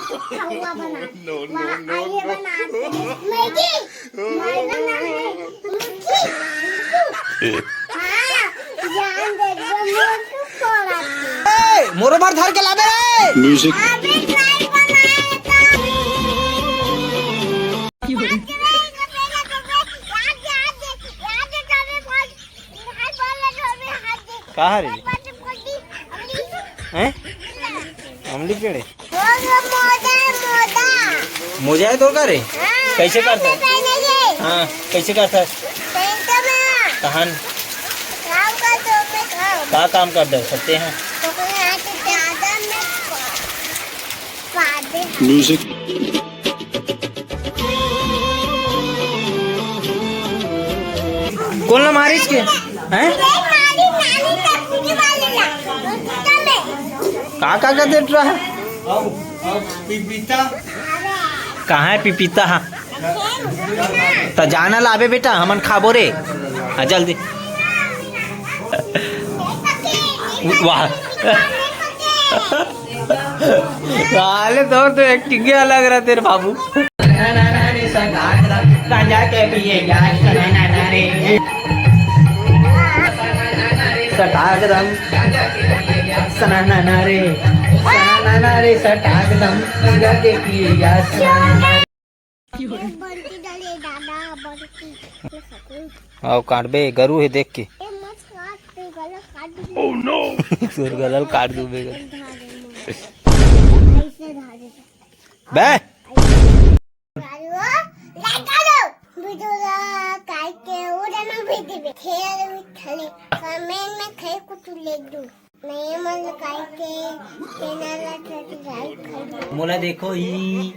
हवा बना आइए बनाते मैगी जान दे दो मोटू फोड़ाती मोरो मार धर के लाबे म्यूजिक अबे ट्राई बनाए कहाँ रे हैं अमली पेड़े मोजा है तो करे कैसे करता है हाँ कैसे करता है कहाँ क्या काम कर दे सकते हैं म्यूजिक कौन ना मारिच के हैं का देख रहा है कहाँ है पिपीता हाँ तो जाना लाबे बेटा हमन खाबो रे हाँ जल्दी वाह साले तो एक्टिंग अलग रहा तेरे बाबू सटागरम सनाना रे सटागरम आओ काटबे गरु है देख के सुर गलल काट दू बे बे मोला देखो ही